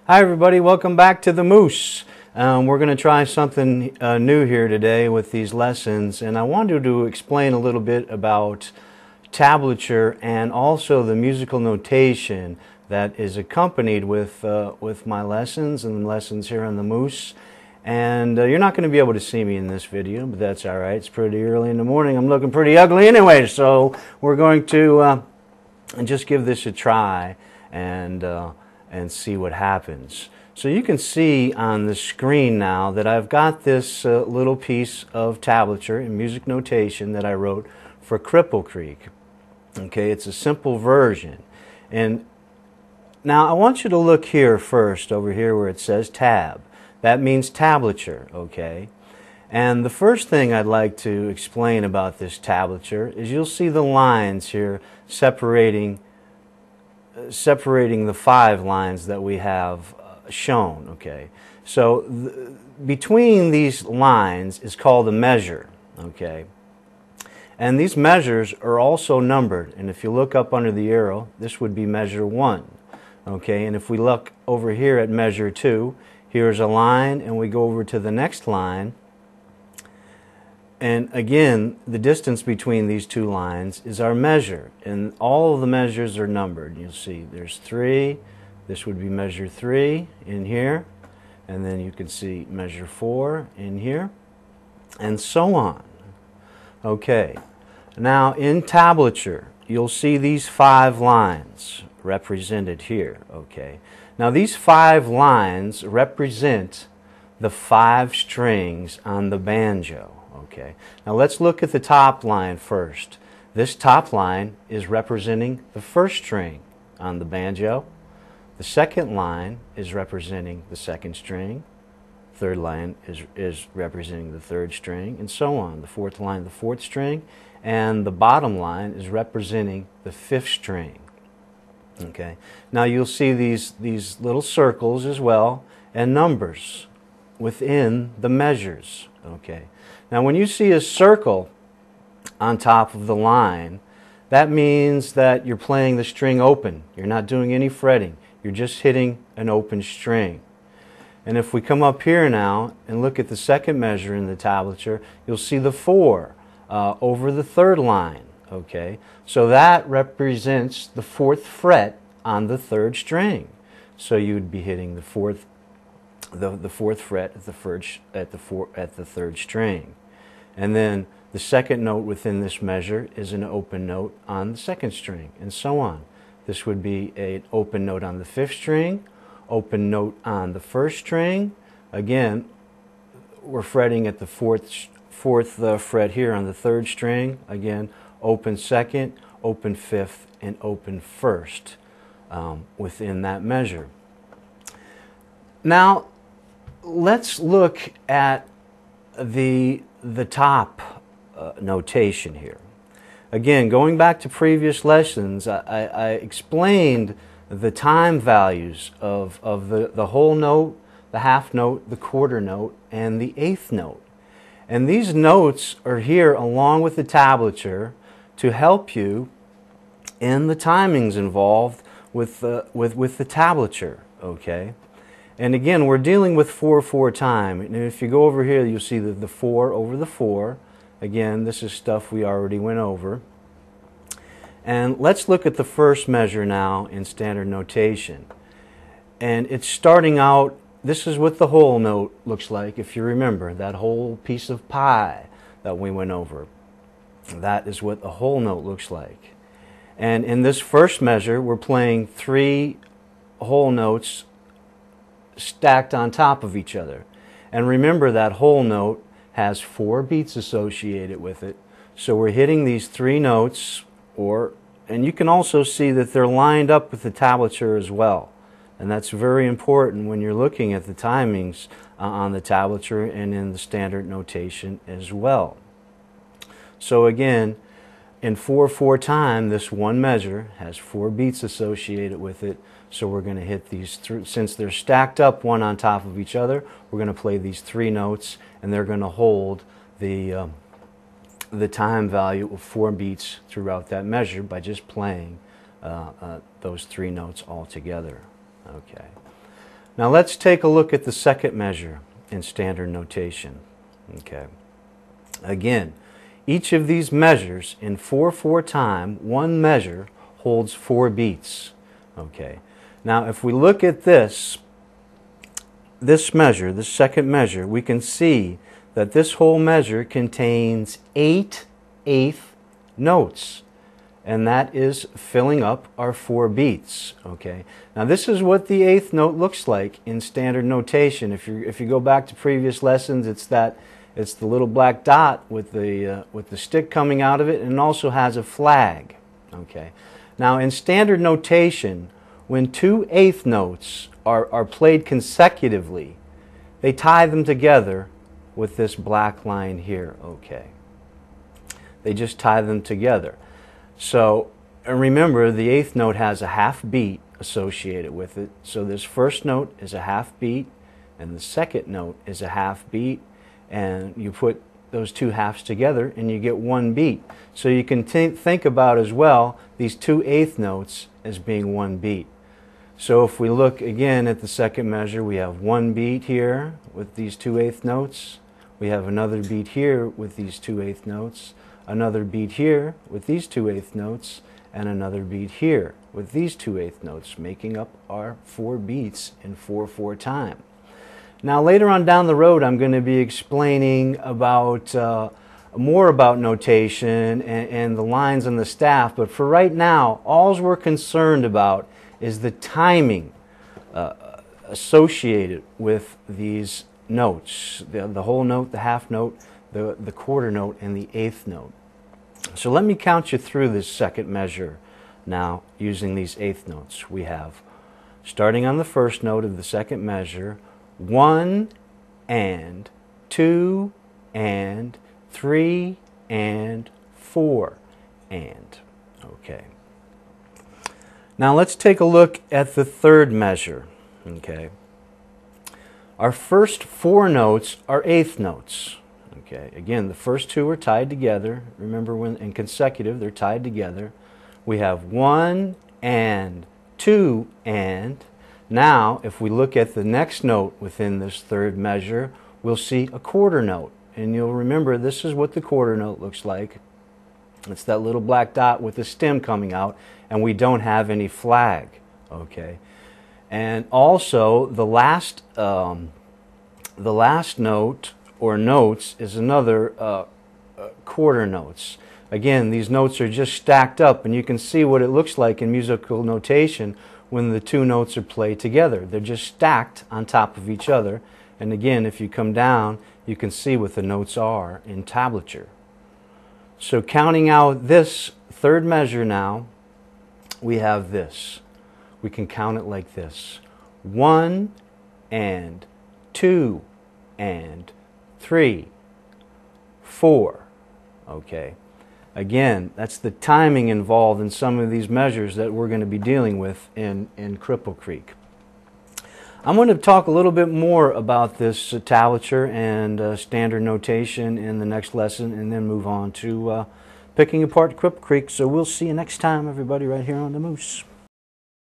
Hi everybody, welcome back to the Moose. We're going to try something new here today with these lessons, and I wanted to explain a little bit about tablature and also the musical notation that is accompanied with my lessons and lessons here on the Moose. And you're not going to be able to see me in this video, but that's alright. It's pretty early in the morning. I'm looking pretty ugly anyway, so we're going to just give this a try and see what happens. So you can see on the screen now that I've got this little piece of tablature and music notation that I wrote for Cripple Creek. Okay, it's a simple version. And now I want you to look here first, over here where it says tab. That means tablature, okay? And the first thing I'd like to explain about this tablature is you'll see the lines here separating the 5 lines that we have shown, okay? So between these lines is called a measure, okay? And these measures are also numbered, and if you look up under the arrow, this would be measure 1, okay? And if we look over here at measure 2, here's a line, and we go over to the next line, and again, the distance between these two lines is our measure, and all of the measures are numbered. You'll see there's 3, this would be measure 3 in here, and then you can see measure 4 in here, and so on. Okay, now in tablature, you'll see these 5 lines represented here, okay? Now these 5 lines represent the 5 strings on the banjo. Okay. Now let's look at the top line first. This top line is representing the first string on the banjo. The second line is representing the second string. Third line is representing the third string, and so on. The fourth line, the fourth string, and the bottom line is representing the 5th string. Okay. Now you'll see these little circles as well and numbers within the measures. Okay. Now when you see a circle on top of the line, that means that you're playing the string open. You're not doing any fretting. You're just hitting an open string. And if we come up here now and look at the second measure in the tablature, you'll see the 4 over the 3rd line. Okay, so that represents the 4th fret on the 3rd string. So you would be hitting the 4th fret at the 3rd string. And then the second note within this measure is an open note on the 2nd string, and so on. This would be an open note on the 5th string, open note on the 1st string. Again, we're fretting at the 4th fret here on the 3rd string. Again, open 2nd, open 5th, and open 1st within that measure. Now, let's look at the top notation here. Again, going back to previous lessons, I explained the time values of the whole note, the half note, the quarter note, and the 8th note. And these notes are here along with the tablature to help you in the timings involved with the tablature, okay? And again, we're dealing with 4/4 time. And if you go over here, you'll see the 4 over the 4. Again, this is stuff we already went over. And let's look at the first measure now in standard notation. And it's starting out, this is what the whole note looks like, if you remember, that whole piece of pie that we went over. That is what the whole note looks like. And in this first measure, we're playing 3 whole notes stacked on top of each other. And remember, that whole note has 4 beats associated with it. So we're hitting these 3 notes, and you can also see that they're lined up with the tablature as well. And that's very important when you're looking at the timings on the tablature and in the standard notation as well. So again, in 4/4 time, this one measure has 4 beats associated with it. So we're going to hit these, since they're stacked up one on top of each other, we're going to play these 3 notes, and they're going to hold the time value of 4 beats throughout that measure by just playing those 3 notes all together. Okay. Now let's take a look at the second measure in standard notation. Okay. Again, each of these measures in 4/4 time, one measure holds 4 beats. Okay. Now if we look at this measure, this second measure, we can see that this whole measure contains 8 eighth notes, and that is filling up our 4 beats. Okay. Now this is what the eighth note looks like in standard notation. If you go back to previous lessons, it's the little black dot with the stick coming out of it, and it also has a flag. Okay. Now in standard notation, when 2 eighth notes are played consecutively, they tie them together with this black line here. Okay. They just tie them together. So, and remember, the eighth note has a half beat associated with it. So this first note is a half beat, and the second note is a half beat, and you put those 2 halves together and you get 1 beat. So you can think about as well these 2 eighth notes as being 1 beat. So if we look again at the second measure, we have 1 beat here with these 2 eighth notes. We have another beat here with these 2 eighth notes, another beat here with these 2 eighth notes, and another beat here with these 2 eighth notes, making up our 4 beats in 4/4 time. Now later on down the road, I'm going to be explaining about more about notation and the lines on the staff, but for right now, all we're concerned about is the timing associated with these notes, the whole note, the half note, the quarter note, and the eighth note. So let me count you through this second measure now using these eighth notes. We have, starting on the first note of the second measure, 1 and 2 and 3 and 4 and. Okay. Now let's take a look at the third measure. Okay. Our first 4 notes are eighth notes. Okay. Again, the first 2 are tied together. Remember, when in consecutive, they're tied together. We have 1 and 2 and. Now, if we look at the next note within this third measure, we'll see a quarter note. And you'll remember this is what the quarter note looks like. It's that little black dot with the stem coming out, and we don't have any flag. Okay. And also the last note or notes is another quarter notes. Again, these notes are just stacked up, and you can see what it looks like in musical notation when the 2 notes are played together. They're just stacked on top of each other. And again, if you come down, you can see what the notes are in tablature. So counting out this third measure now, we have this. We can count it like this: 1 and 2 and 3, 4. Okay. Again, that's the timing involved in some of these measures that we're going to be dealing with in Cripple Creek. I'm going to talk a little bit more about this tablature and standard notation in the next lesson, and then move on to picking apart Cripple Creek. So we'll see you next time, everybody, right here on the Moose.